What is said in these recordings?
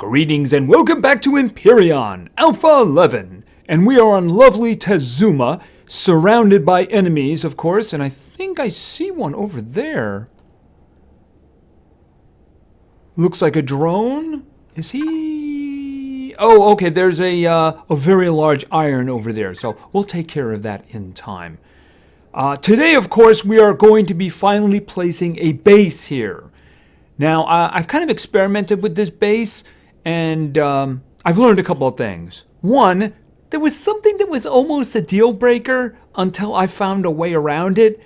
Greetings and welcome back to Empyrion, Alpha 11. And we are on lovely Tezuma, surrounded by enemies, of course. And I think I see one over there. Looks like a drone. Is he... Oh, okay, there's a very large iron over there. So we'll take care of that in time. Today, of course, we are going to be finally placing a base here. Now, I've kind of experimented with this base. And I've learned a couple of things. One, there was something that was almost a deal breaker until I found a way around it.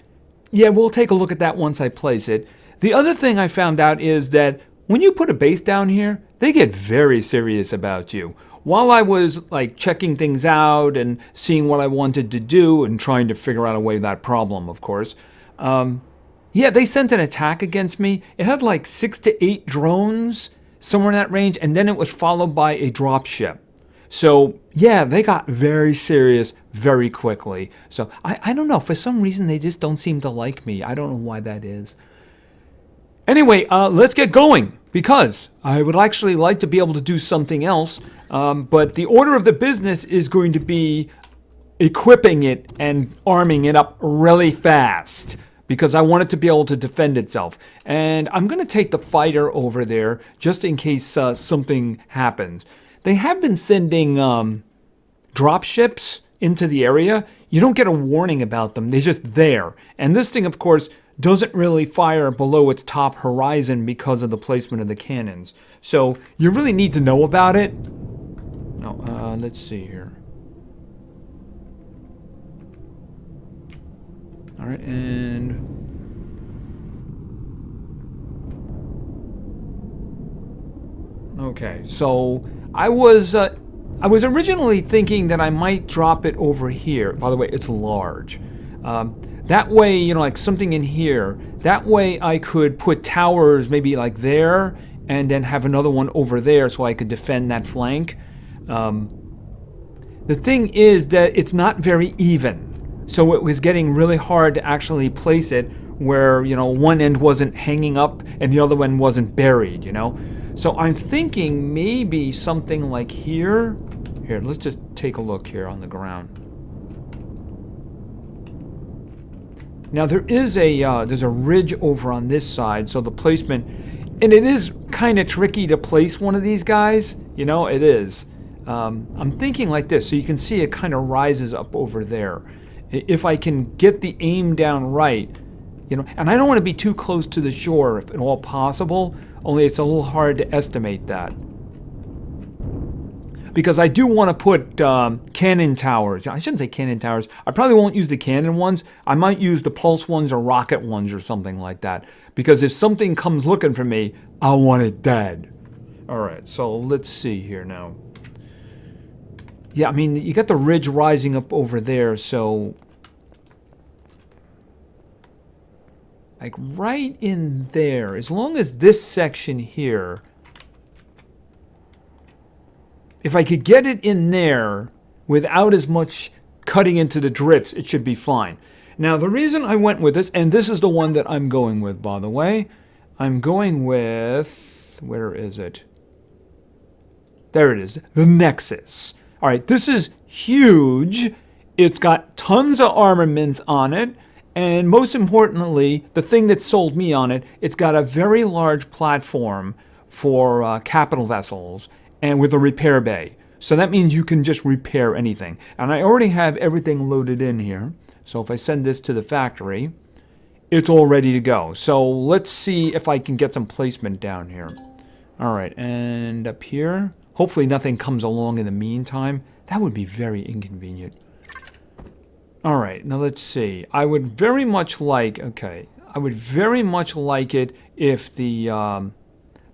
Yeah, we'll take a look at that once I place it. The other thing I found out is that when you put a base down here, they get very serious about you. While I was like checking things out and seeing what I wanted to do and trying to figure out a way that problem, of course. Yeah, they sent an attack against me. It had like 6 to 8 drones. Somewhere in that range, and then it was followed by a dropship. So, yeah, they got very serious very quickly. So, I don't know. For some reason, they just don't seem to like me. I don't know why that is. Anyway, let's get going, because I would actually like to be able to do something else. But the order of the business is going to be equipping it and arming it up really fast, because I want it to be able to defend itself. And I'm going to take the fighter over there just in case something happens. They have been sending drop ships into the area. You don't get a warning about them. They're just there. And this thing, of course, doesn't really fire below its top horizon because of the placement of the cannons. So you really need to know about it. Oh, let's see here. All right, and okay, so I was originally thinking that I might drop it over here. By the way, it's large. That way, you know, like something in here. That way I could put towers maybe like there and then have another one over there so I could defend that flank. The thing is that it's not very even. So it was getting really hard to actually place it where, you know, one end wasn't hanging up and the other one wasn't buried, you know. So I'm thinking maybe something like here. Here, let's just take a look here on the ground. Now there is there's a ridge over on this side, so the placement, and it is kind of tricky to place one of these guys, you know, it is. I'm thinking like this, so you can see it kind of rises up over there. If I can get the aim down right, you know, and I don't want to be too close to the shore if at all possible, only it's a little hard to estimate that. Because I do want to put cannon towers. I shouldn't say cannon towers. I probably won't use the cannon ones. I might use the pulse ones or rocket ones or something like that. Because if something comes looking for me, I want it dead. All right, so let's see here now. Yeah, I mean, you got the ridge rising up over there, so... like right in there, as long as this section here... if I could get it in there without as much cutting into the drifts, it should be fine. Now, the reason I went with this, and this is the one that I'm going with, by the way. I'm going with... where is it? There it is, the Nexus. All right, this is huge. It's got tons of armaments on it. And most importantly, the thing that sold me on it, it's got a very large platform for capital vessels and with a repair bay. So that means you can just repair anything. And I already have everything loaded in here. So if I send this to the factory, it's all ready to go. So let's see if I can get some placement down here. All right, and up here. Hopefully nothing comes along in the meantime. That would be very inconvenient. All right, now let's see. I would very much like, okay, I would very much like it if the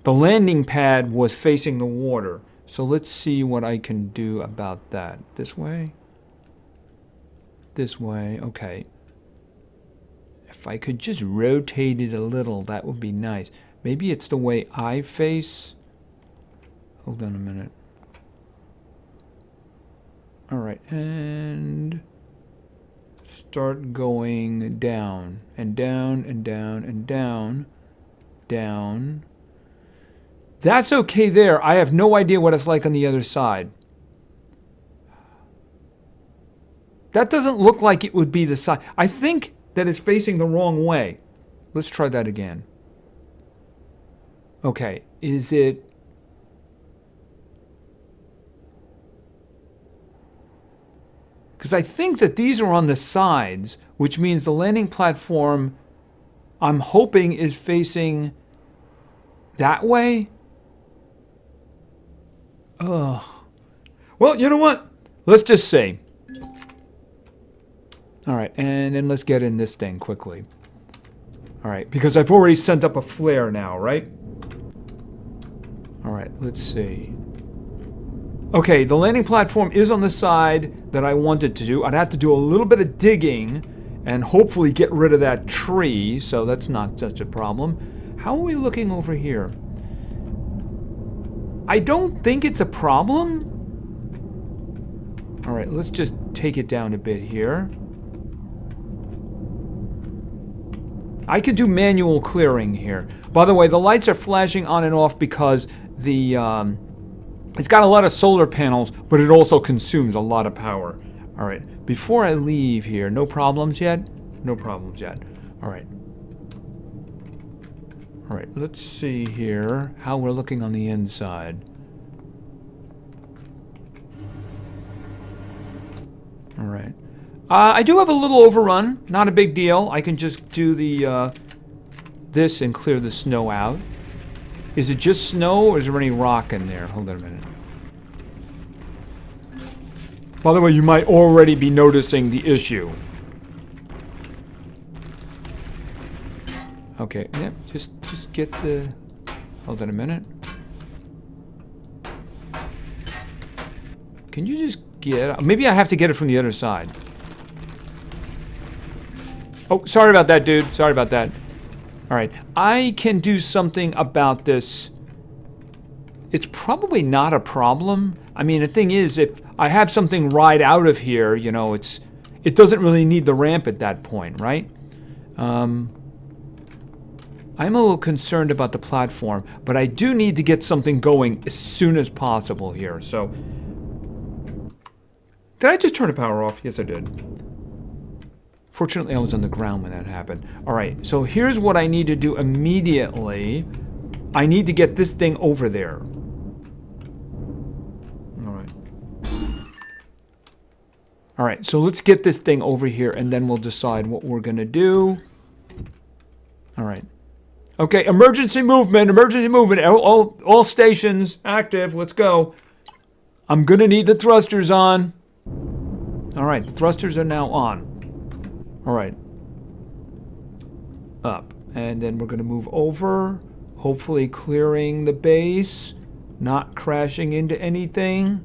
landing pad was facing the water. So let's see what I can do about that. This way? This way, okay. If I could just rotate it a little, that would be nice. Maybe it's the way I face. Hold on a minute. All right, and start going down and down and down and down, down. That's okay there. I have no idea what it's like on the other side. That doesn't look like it would be the side. I think that it's facing the wrong way. Let's try that again. Okay, is it... Because I think that these are on the sides, which means the landing platform, I'm hoping, is facing that way. Ugh. Well, you know what? Let's just see. All right, and then let's get in this thing quickly. All right, because I've already sent up a flare now, right? All right, let's see. Okay, the landing platform is on the side that I wanted to do. I'd have to do a little bit of digging and hopefully get rid of that tree, so that's not such a problem. How are we looking over here? I don't think it's a problem. All right, let's just take it down a bit here. I could do manual clearing here. By the way, the lights are flashing on and off because the it's got a lot of solar panels, but it also consumes a lot of power. All right, before I leave here, no problems yet? No problems yet. All right. All right, let's see here how we're looking on the inside. All right. I do have a little overrun, not a big deal. I can just do the this and clear the snow out. Is it just snow or is there any rock in there? Hold on a minute. By the way, you might already be noticing the issue. Okay, yep, just get the... Hold on a minute. Can you just get... Maybe I have to get it from the other side. Oh, sorry about that, dude. Sorry about that. All right, I can do something about this. It's probably not a problem. I mean, the thing is, if I have something right out of here, you know, it doesn't really need the ramp at that point, right? I'm a little concerned about the platform, but I do need to get something going as soon as possible here. So, did I just turn the power off? Yes, I did. Fortunately, I was on the ground when that happened. All right, so here's what I need to do immediately. I need to get this thing over there. All right. All right, so let's get this thing over here, and then we'll decide what we're going to do. All right. Okay, emergency movement, emergency movement. All stations active. Let's go. I'm going to need the thrusters on. All right, the thrusters are now on. All right. Up. And then we're going to move over, hopefully clearing the base, not crashing into anything.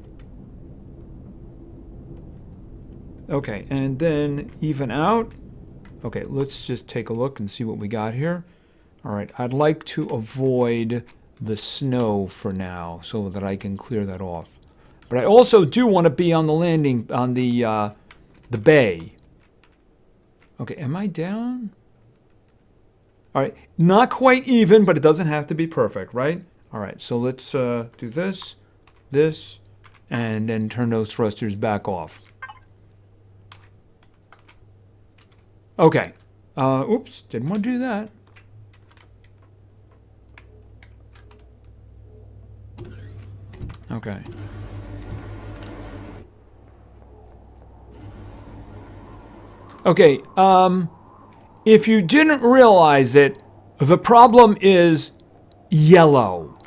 Okay, and then even out. Okay, let's just take a look and see what we got here. All right, I'd like to avoid the snow for now so that I can clear that off. But I also do want to be on the landing, on the bay. Okay, am I down? All right, not quite even, but it doesn't have to be perfect, right? All right, so let's do this, and then turn those thrusters back off. Okay. Oops, didn't want to do that. Okay. Okay, if you didn't realize it, the problem is yellow.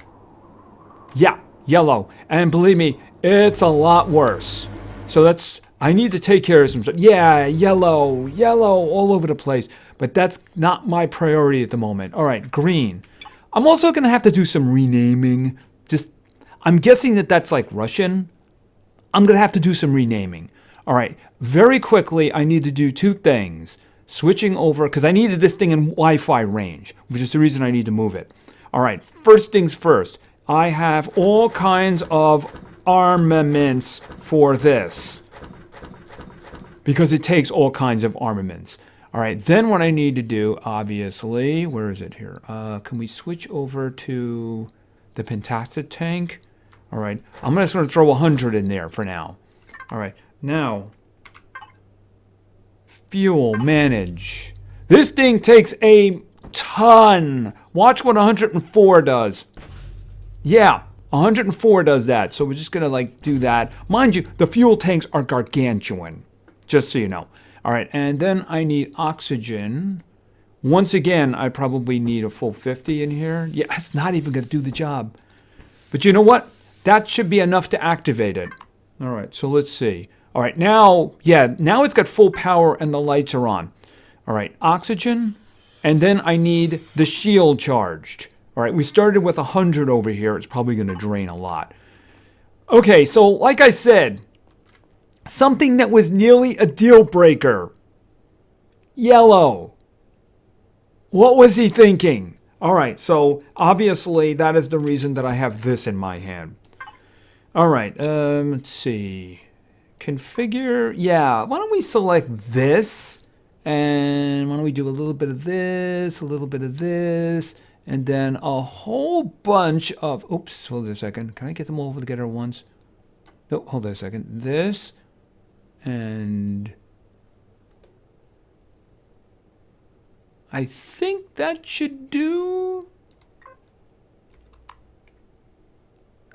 Yeah, yellow. And believe me, it's a lot worse. So I need to take care of some stuff. Yeah, yellow all over the place. But that's not my priority at the moment. All right, green. I'm also going to have to do some renaming. I'm guessing that that's like Russian. I'm going to have to do some renaming. All right, very quickly, I need to do two things. Switching over, because I needed this thing in Wi-Fi range, which is the reason I need to move it. All right, first things first. I have all kinds of armaments for this, because it takes all kinds of armaments. All right, then what I need to do, obviously, where is it here? Can we switch over to the pentastic tank. All right, I'm just going to throw 100 in there for now. All right, now, fuel, manage. This thing takes a ton. Watch what 104 does. Yeah, 104 does that. So we're just going to like do that. Mind you, the fuel tanks are gargantuan, just so you know. All right, and then I need oxygen. Once again, I probably need a full 50 in here. Yeah, it's not even going to do the job. But you know what? That should be enough to activate it. All right, so let's see. All right, now, yeah, now it's got full power and the lights are on. All right, oxygen, and then I need the shield charged. All right, we started with 100 over here. It's probably going to drain a lot. Okay, so like I said, something that was nearly a deal breaker. Yellow. What was he thinking? All right, so obviously that is the reason that I have this in my hand. All right, let's see. Configure, yeah, why don't we select this? And why don't we do a little bit of this, a little bit of this, and then a whole bunch of, oops, hold on a second. Can I get them all together at once? No, hold on a second. This, and I think that should do.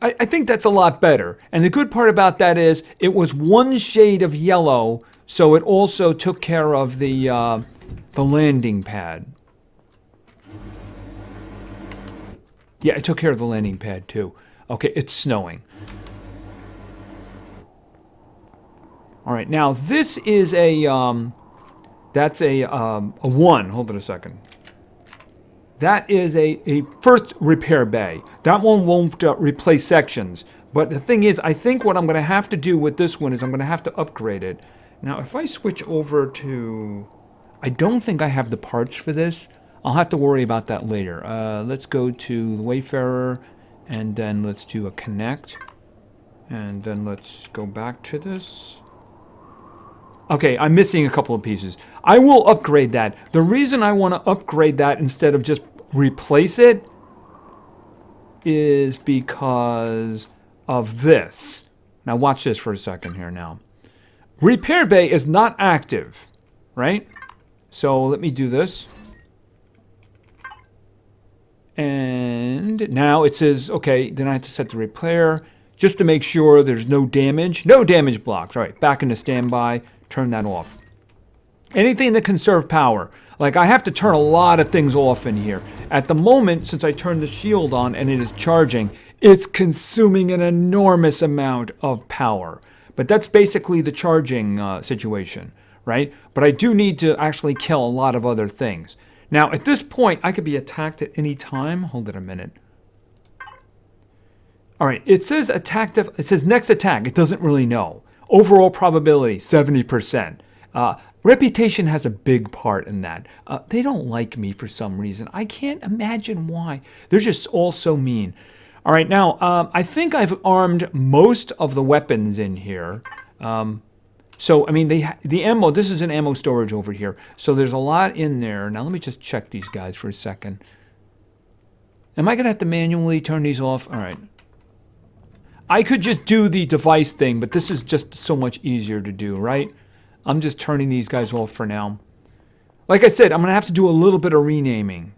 I think that's a lot better. And the good part about that is it was one shade of yellow, so it also took care of the landing pad. Yeah, it took care of the landing pad too. Okay, it's snowing. All right, now this is a that's a 1. Hold on a second. That is a first repair bay. That one won't replace sections. But the thing is, I think what I'm going to have to do with this one is I'm going to have to upgrade it. Now, if I switch over to... I don't think I have the parts for this. I'll have to worry about that later. Let's go to the Wayfarer, and then let's do a connect. And then let's go back to this. Okay, I'm missing a couple of pieces. I will upgrade that. The reason I want to upgrade that instead of just replace it is because of this. Now watch this for a second here now. Repair bay is not active, right? So let me do this. And now it says, okay, then I have to set the repair just to make sure there's no damage. No damage blocks. All right, back into standby. Turn that off. Anything that conserve power. Like I have to turn a lot of things off in here. At the moment, since I turned the shield on and it is charging, it's consuming an enormous amount of power. But that's basically the charging situation, right? But I do need to actually kill a lot of other things. Now, at this point, I could be attacked at any time. Hold it a minute. All right, it says attack. It says next attack. It doesn't really know. Overall probability, 70%. Reputation has a big part in that. They don't like me for some reason. I can't imagine why. They're just all so mean. All right, now, I think I've armed most of the weapons in here. So, I mean, the ammo, this is an ammo storage over here. So there's a lot in there. Now, let me just check these guys for a second. Am I going to have to manually turn these off? All right. I could just do the device thing, but this is just so much easier to do, right? I'm just turning these guys off for now. Like I said, I'm going to have to do a little bit of renaming.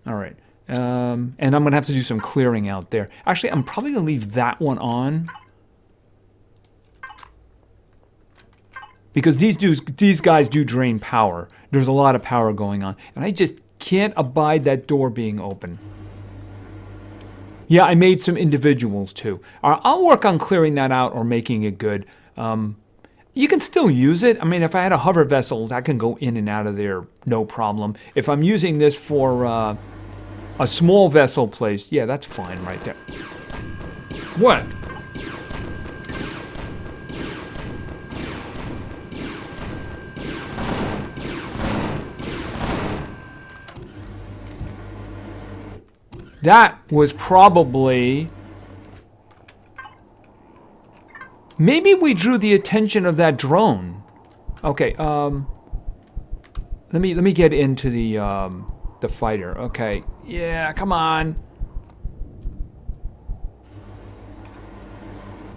All right. And I'm going to have to do some clearing out there. Actually, I'm probably going to leave that one on. Because these guys do drain power. There's a lot of power going on. And I just can't abide that door being open. Yeah, I made some individuals too. I'll work on clearing that out or making it good. You can still use it. I mean, if I had a hover vessel, I can go in and out of there, no problem. If I'm using this for a small vessel place, yeah, that's fine right there. What? That was probably... Maybe we drew the attention of that drone. Okay, let me get into the fighter. Okay, yeah, come on.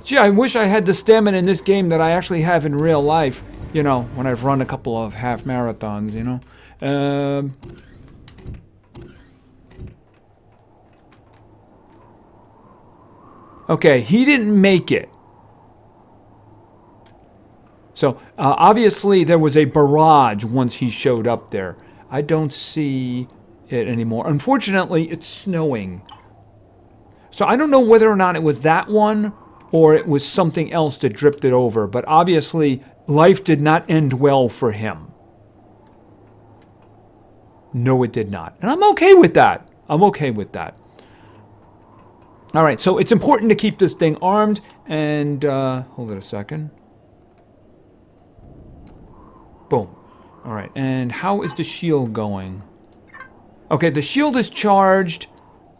Gee, I wish I had the stamina in this game that I actually have in real life. You know, when I've run a couple of half marathons, you know. Okay, he didn't make it. So, obviously there was a barrage once he showed up there. I don't see it anymore. Unfortunately, it's snowing. So I don't know whether or not it was that one or it was something else that drifted over. But obviously, life did not end well for him. No, it did not. And I'm okay with that. I'm okay with that. All right, so it's important to keep this thing armed. And, hold it a second. Boom. All right, and how is the shield going? Okay, the shield is charged.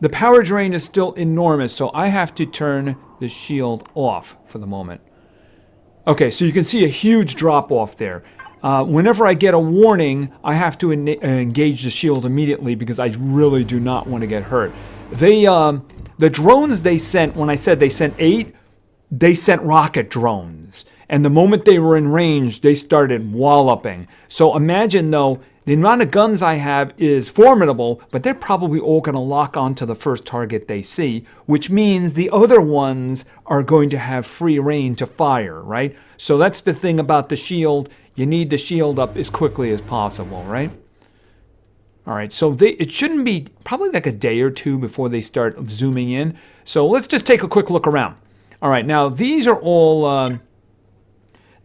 The power drain is still enormous, so I have to turn the shield off for the moment. Okay, so you can see a huge drop off there. Whenever I get a warning, I have to engage the shield immediately because I really do not want to get hurt. The drones they sent, when I said they sent 8, they sent rocket drones. And the moment they were in range, they started walloping. So imagine, though, the amount of guns I have is formidable, but they're probably all going to lock onto the first target they see, which means the other ones are going to have free reign to fire, right? So that's the thing about the shield. You need the shield up as quickly as possible, right? All right, so it shouldn't be probably like a day or two before they start zooming in. So let's just take a quick look around. All right, now these are all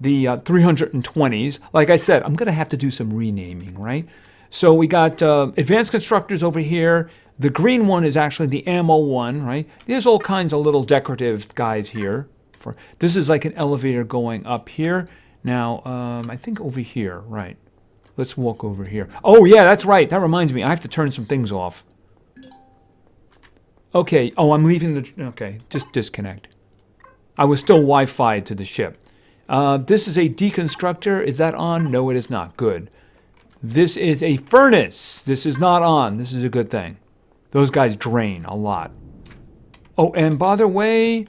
the 320s. Like I said, I'm going to have to do some renaming, right? So we got advanced constructors over here. The green one is actually the ammo one, right? There's all kinds of little decorative guys here. This is like an elevator going up here. Now, I think over here, right? Let's walk over here. Oh, yeah, that's right. That reminds me. I have to turn some things off. Okay. Oh, I'm leaving the... Okay, just disconnect. I was still Wi-Fi'd to the ship. This is a deconstructor. Is that on? No, it is not. Good. This is a furnace. This is not on. This is a good thing. Those guys drain a lot. Oh, and by the way,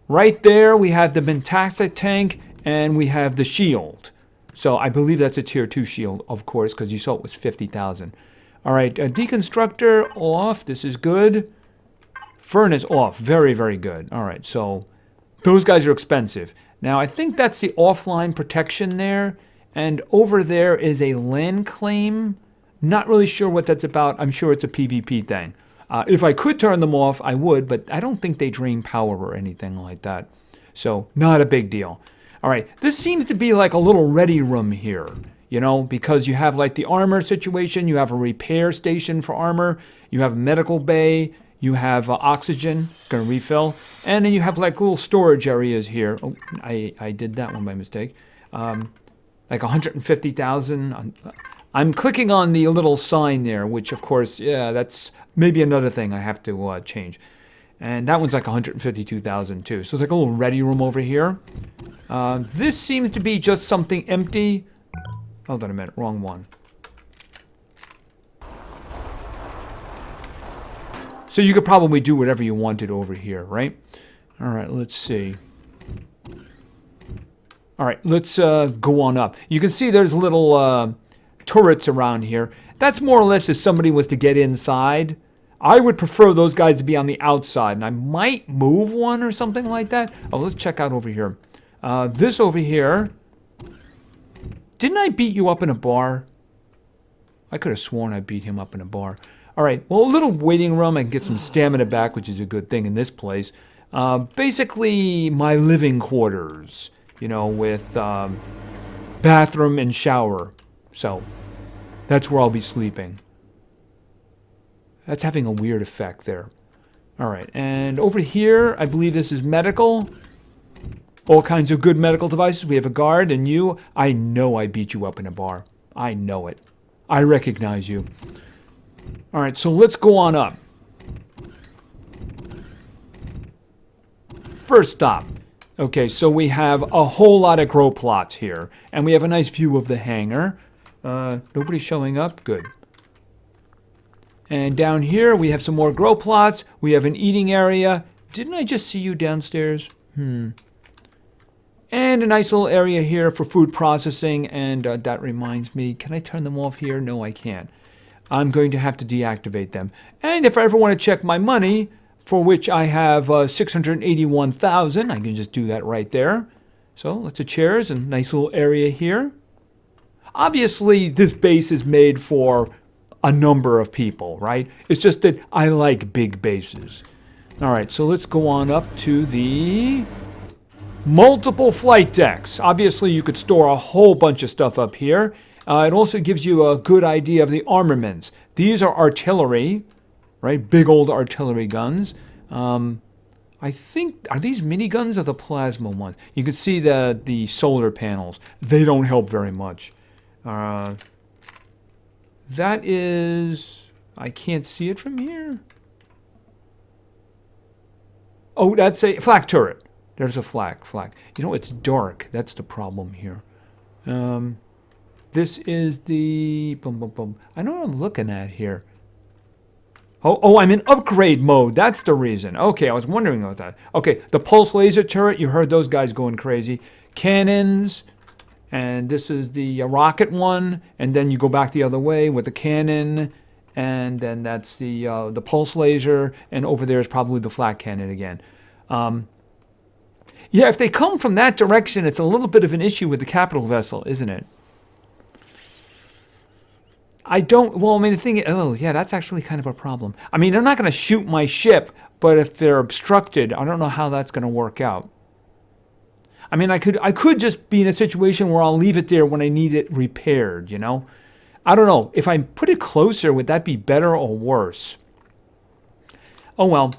right there we have the Mentactic tank and we have the shield. So I believe that's a tier 2 shield, of course, because you saw it was 50,000. All right, deconstructor off. This is good. Furnace off. Very, very good. All right, so those guys are expensive. Now, I think that's the offline protection there. And over there is a land claim. Not really sure what that's about. I'm sure it's a PvP thing. If I could turn them off, I would, but I don't think they drain power or anything like that. So, not a big deal. All right, this seems to be like a little ready room here, you know, because you have like the armor situation, you have a repair station for armor, you have a medical bay, you have oxygen, going to refill, and then you have like little storage areas here. Oh, I did that one by mistake. Like 150,000. I'm clicking on the little sign there, which of course, yeah, that's maybe another thing I have to change. And that one's like 152,000 too. So it's like a little ready room over here. This seems to be just something empty. Hold on a minute, wrong one. So you could probably do whatever you wanted over here, right? All right, let's see. All right, let's go on up. You can see there's little turrets around here. That's more or less if somebody was to get inside. I would prefer those guys to be on the outside, and I might move one or something like that. Oh, let's check out over here. This over here. Didn't I beat you up in a bar? I could have sworn I beat him up in a bar. All right, well, a little waiting room. I can get some stamina back, which is a good thing in this place. Basically, my living quarters, you know, with bathroom and shower. So, that's where I'll be sleeping. That's having a weird effect there. All right, and over here, I believe this is medical. All kinds of good medical devices. We have a guard, and you, I know I beat you up in a bar. I know it. I recognize you. All right, so let's go on up. First stop. Okay, so we have a whole lot of grow plots here, and we have a nice view of the hangar. Nobody's showing up. Good. And down here, we have some more grow plots. We have an eating area. Didn't I just see you downstairs? And a nice little area here for food processing. And that reminds me, can I turn them off here? No, I can't. I'm going to have to deactivate them. And if I ever want to check my money, for which I have 681,000, I can just do that right there. So lots of chairs and nice little area here. Obviously, this base is made for a number of people, right? It's just that I like big bases. All right, so let's go on up to the multiple flight decks. Obviously, you could store a whole bunch of stuff up here. It also gives you a good idea of the armaments. These are artillery, right? Big old artillery guns. I think, are these miniguns or the plasma ones? You can see the solar panels. They don't help very much. That is, I can't see it from here. Oh, that's a flak turret. There's a flak. You know, it's dark. That's the problem here. This is the... I know what I'm looking at here. Oh, I'm in upgrade mode. That's the reason. Okay, I was wondering about that. Okay, the pulse laser turret. You heard those guys going crazy. Cannons. And this is the rocket one. And then you go back the other way with the cannon. And then that's the pulse laser. And over there is probably the flak cannon again. Yeah, if they come from that direction, it's a little bit of an issue with the capital vessel, isn't it? The thing, oh, yeah, that's actually kind of a problem. I mean, they're not going to shoot my ship, but if they're obstructed, I don't know how that's going to work out. I mean, I could just be in a situation where I'll leave it there when I need it repaired, you know? I don't know. If I put it closer, would that be better or worse? Oh, well.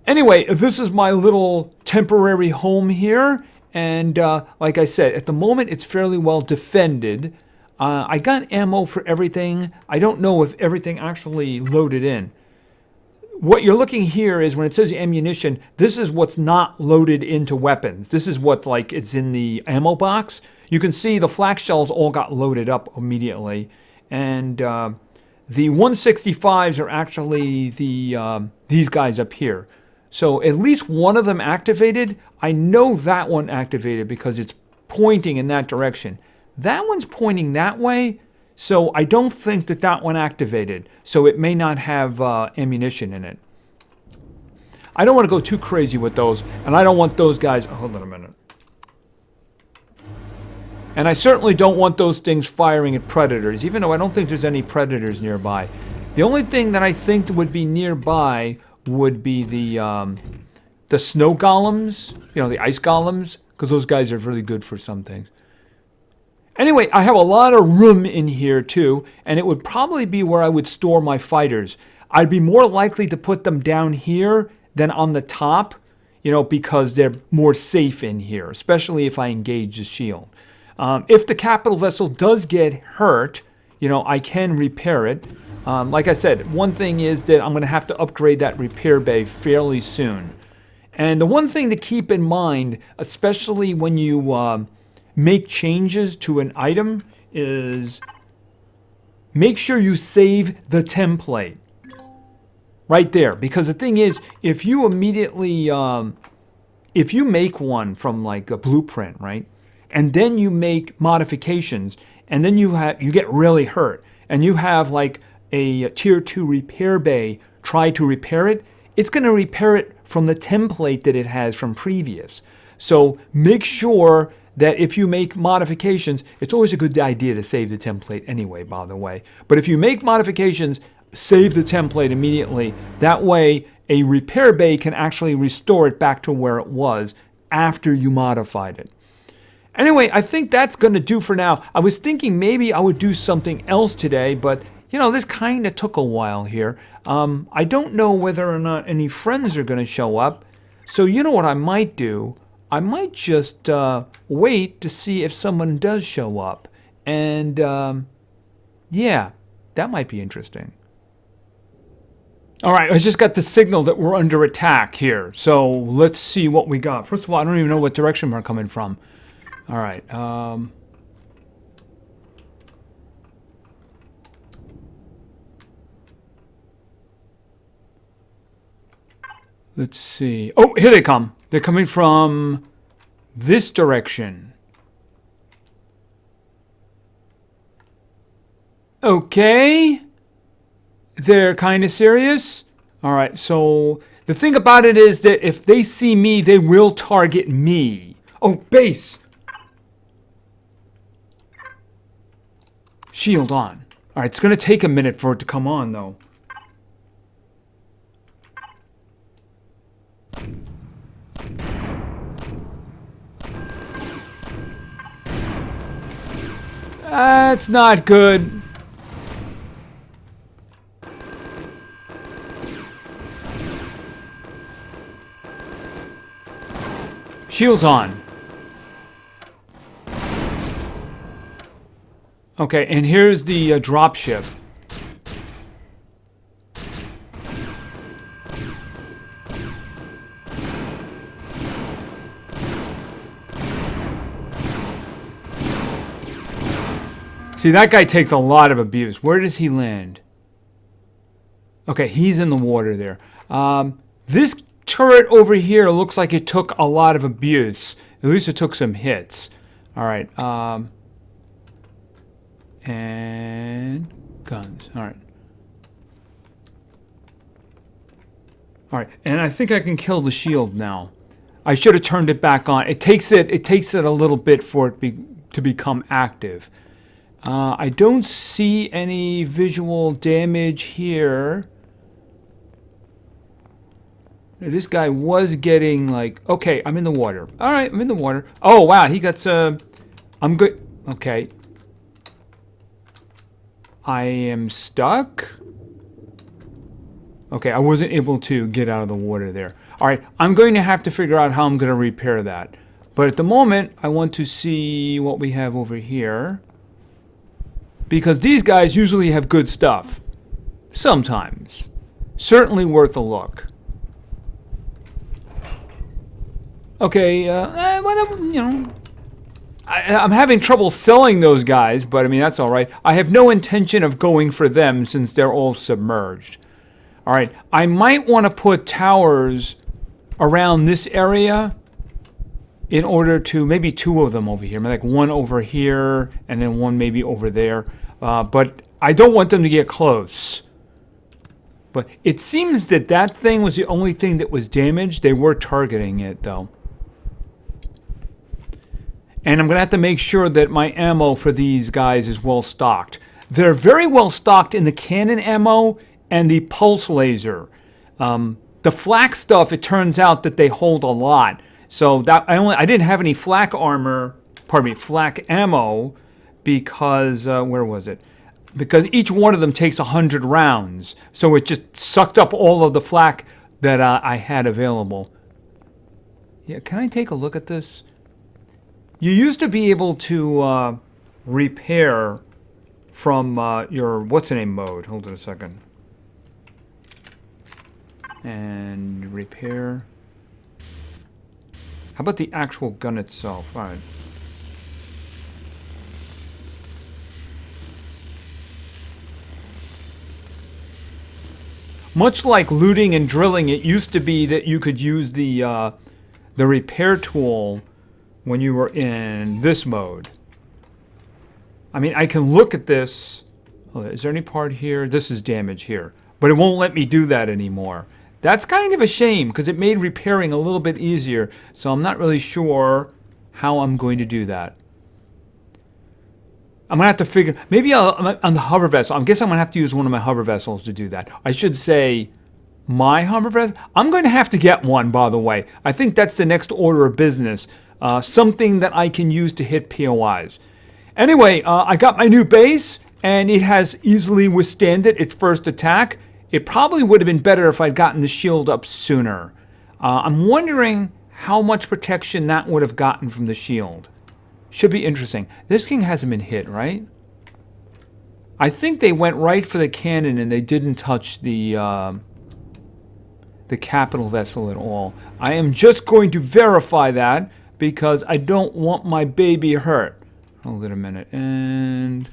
Anyway, this is my little temporary home here. And like I said, at the moment, it's fairly well defended. I got ammo for everything. I don't know if everything actually loaded in. What you're looking here is when it says ammunition, this is what's not loaded into weapons. This is what it's in the ammo box. You can see the flak shells all got loaded up immediately. And the 165s are actually these guys up here. So at least one of them activated. I know that one activated because it's pointing in that direction. That one's pointing that way, so I don't think that one activated. So it may not have ammunition in it. I don't want to go too crazy with those, and I don't want those guys... Oh, hold on a minute. And I certainly don't want those things firing at predators, even though I don't think there's any predators nearby. The only thing that I think would be nearby would be the snow golems, the ice golems, because those guys are really good for some things. Anyway, I have a lot of room in here too, and it would probably be where I would store my fighters. I'd be more likely to put them down here than on the top, because they're more safe in here, especially if I engage the shield. If the capital vessel does get hurt, I can repair it. Like I said, one thing is that I'm going to have to upgrade that repair bay fairly soon. And the one thing to keep in mind, especially when you make changes to an item, is make sure you save the template. Right there. Because the thing is, if you immediately, if you make one from like a blueprint, right? And then you make modifications, and then you get really hurt, and you have like a tier 2 repair bay try to repair it, it's going to repair it from the template that it has from previous. So make sure that if you make modifications, it's always a good idea to save the template anyway, by the way. But if you make modifications, save the template immediately. That way, a repair bay can actually restore it back to where it was after you modified it. Anyway, I think that's going to do for now. I was thinking maybe I would do something else today, but this kind of took a while here. I don't know whether or not any friends are going to show up. So you know what I might do? I might just wait to see if someone does show up. And yeah, that might be interesting. All right, I just got the signal that we're under attack here. So let's see what we got. First of all, I don't even know what direction we're coming from. All right. Let's see. Oh, here they come. They're coming from this direction. Okay. They're kind of serious. All right, so the thing about it is that if they see me, they will target me. Oh, base. Shield on. All right, it's going to take a minute for it to come on, though. That's not good. Shield's on. Okay, and here's the dropship. See, that guy takes a lot of abuse. Where does he land? Okay, he's in the water there. This turret over here looks like it took a lot of abuse. At least it took some hits. All right. And guns. All right. All right. And I think I can kill the shield now. I should have turned it back on. It takes it a little bit for it to become active. I don't see any visual damage here. This guy was getting like, okay, I'm in the water. All right, I'm in the water. Oh, wow, he got I'm good. Okay. I am stuck. Okay, I wasn't able to get out of the water there. All right, I'm going to have to figure out how I'm going to repair that. But at the moment, I want to see what we have over here. Because these guys usually have good stuff. Sometimes. Certainly worth a look. Okay, whatever, you know. I'm having trouble selling those guys, but I mean, that's all right. I have no intention of going for them since they're all submerged. All right, I might want to put towers around this area in order to, maybe two of them over here. Maybe like one over here and then one maybe over there. But I don't want them to get close. But it seems that that thing was the only thing that was damaged. They were targeting it, though. And I'm going to have to make sure that my ammo for these guys is well stocked. They're very well stocked in the cannon ammo and the pulse laser. The flak stuff, it turns out that they hold a lot. So that I didn't have any flak armor, flak ammo, because, where was it? Because each one of them takes 100 rounds. So it just sucked up all of the flak that I had available. Yeah, can I take a look at this? You used to be able to repair from your what's-the-name mode. Hold on a second. And repair. How about the actual gun itself? All right. Much like looting and drilling, it used to be that you could use the repair tool when you were in this mode. I mean, I can look at this. Oh, is there any part here? This is damage here. But it won't let me do that anymore. That's kind of a shame because it made repairing a little bit easier. So I'm not really sure how I'm going to do that. I'm going to have to figure, maybe on the hover vessel. I guess I'm going to have to use one of my hover vessels to do that. I should say my hover vessel. I'm going to have to get one, by the way. I think that's the next order of business. Something that I can use to hit POIs. Anyway, I got my new base, and it has easily withstanded its first attack. It probably would have been better if I'd gotten the shield up sooner. I'm wondering how much protection that would have gotten from the shield. Should be interesting. This king hasn't been hit, right? I think they went right for the cannon and they didn't touch the capital vessel at all. I am just going to verify that because I don't want my baby hurt. Hold it a minute. And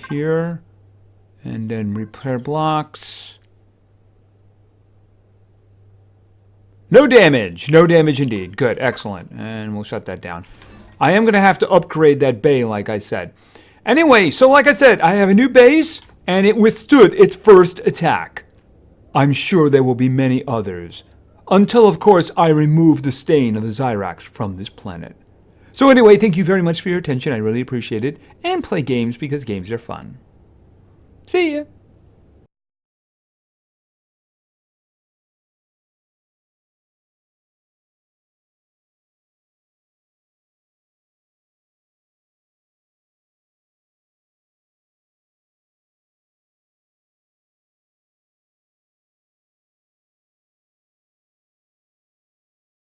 here. And then repair blocks. No damage. No damage indeed. Good. Excellent. And we'll shut that down. I am going to have to upgrade that bay, like I said. Anyway, so like I said, I have a new base, and it withstood its first attack. I'm sure there will be many others. Until, of course, I remove the stain of the Zyrax from this planet. So anyway, thank you very much for your attention. I really appreciate it. And play games because games are fun. See ya.